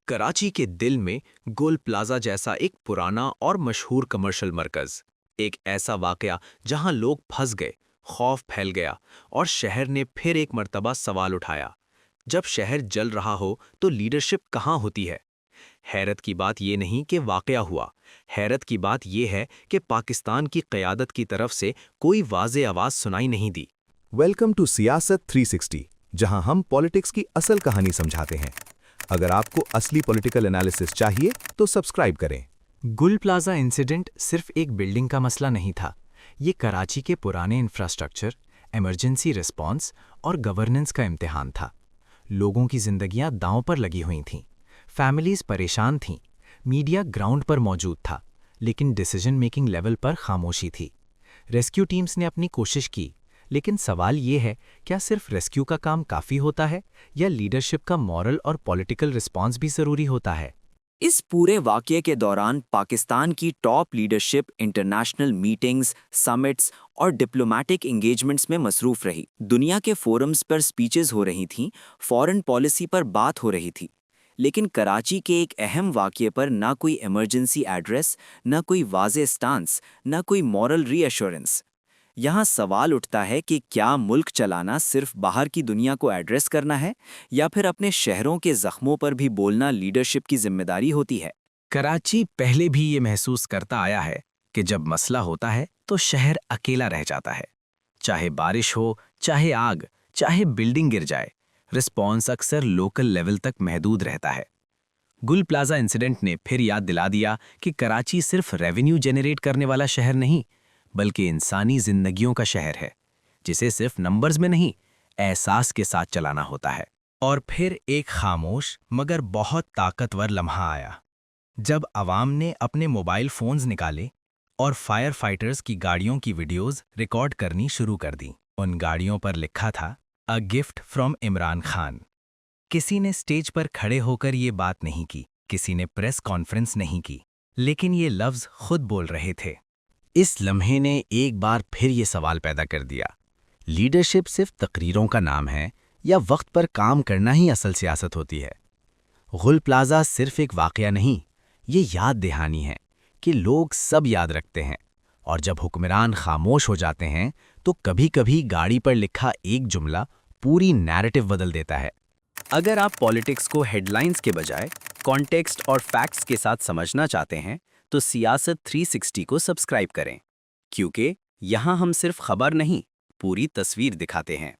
कराची के दिल में गोल प्लाजा जैसा एक पुराना और मशहूर कमर्शियल मरकज, एक ऐसा वाकया जहां लोग फंस गए, खौफ फैल गया और शहर ने फिर एक मर्तबा सवाल उठाया, जब शहर जल रहा हो तो लीडरशिप कहां होती है। हैरत की बात ये नहीं कि वाकया हुआ, हैरत की बात ये है कि पाकिस्तान की क़यादत की तरफ से कोई वाज़े आवाज़ सुनाई नहीं दी। वेलकम टू सियासत 360, जहां हम पॉलिटिक्स की असल कहानी समझाते हैं। अगर आपको असली पॉलिटिकल एनालिसिस चाहिए तो सब्सक्राइब करें। गुल प्लाजा इंसिडेंट सिर्फ एक बिल्डिंग का मसला नहीं था। ये कराची के पुराने इंफ्रास्ट्रक्चर, इमरजेंसी रिस्पॉन्स और गवर्नेंस का इम्तिहान था। लोगों की जिंदगियां दांव पर लगी हुई थीं, फैमिलीज परेशान थीं, मीडिया ग्राउंड पर मौजूद था, लेकिन डिसीजन मेकिंग लेवल पर खामोशी थी। रेस्क्यू टीम्स ने अपनी कोशिश की, लेकिन सवाल ये है, क्या सिर्फ रेस्क्यू का काम काफ़ी होता है या लीडरशिप का मॉरल और पॉलिटिकल रिस्पॉन्स भी ज़रूरी होता है? इस पूरे वाक़ये के दौरान पाकिस्तान की top leadership international meetings, summits और डिप्लोमेटिक एंगेजमेंट्स में मसरूफ़ रही। दुनिया के फोरम्स पर स्पीचेस हो रही थीं, फॉरेन पॉलिसी पर बात हो रही थी, लेकिन कराची के एक अहम वाक़ये पर ना कोई इमरजेंसी एड्रेस, ना कोई वाज़े स्टांस, ना कोई मॉरल रीअश्योरेंस। यहाँ सवाल उठता है कि क्या मुल्क चलाना सिर्फ बाहर की दुनिया को एड्रेस करना है, या फिर अपने शहरों के जख्मों पर भी बोलना लीडरशिप की जिम्मेदारी होती है। कराची पहले भी ये महसूस करता आया है कि जब मसला होता है तो शहर अकेला रह जाता है। चाहे बारिश हो, चाहे आग, चाहे बिल्डिंग गिर जाए, रिस्पॉन्स अक्सर लोकल लेवल तक महदूद रहता है। गुल प्लाजा इंसिडेंट ने फिर याद दिला दिया कि कराची सिर्फ रेवेन्यू जनरेट करने वाला शहर नहीं, बल्कि इंसानी जिंदगियों का शहर है, जिसे सिर्फ नंबर्स में नहीं, एहसास के साथ चलाना होता है। और फिर एक खामोश मगर बहुत ताकतवर लम्हा आया, जब अवाम ने अपने मोबाइल फोन्स निकाले और फायर फाइटर्स की गाड़ियों की वीडियोस रिकॉर्ड करनी शुरू कर दी। उन गाड़ियों पर लिखा था, a gift from Imran Khan. किसी ने स्टेज पर खड़े होकर ये बात नहीं की, किसी ने प्रेस कॉन्फ्रेंस नहीं की, लेकिन ये लफ्ज़ खुद बोल रहे थे। इस लम्हे ने एक बार फिर ये सवाल पैदा कर दिया, लीडरशिप सिर्फ तकरीरों का नाम है या वक्त पर काम करना ही असल सियासत होती है? गुल प्लाजा सिर्फ एक वाकया नहीं, ये याद दहानी है कि लोग सब याद रखते हैं, और जब हुक्मरान खामोश हो जाते हैं तो कभी कभी गाड़ी पर लिखा एक जुमला पूरी नैरेटिव बदल देता है। अगर आप पॉलिटिक्स को हेडलाइंस के बजाय कॉन्टेक्स्ट और फैक्ट्स के साथ समझना चाहते हैं तो सियासत 360 को सब्सक्राइब करें, क्योंकि यहाँ हम सिर्फ खबर नहीं, पूरी तस्वीर दिखाते हैं।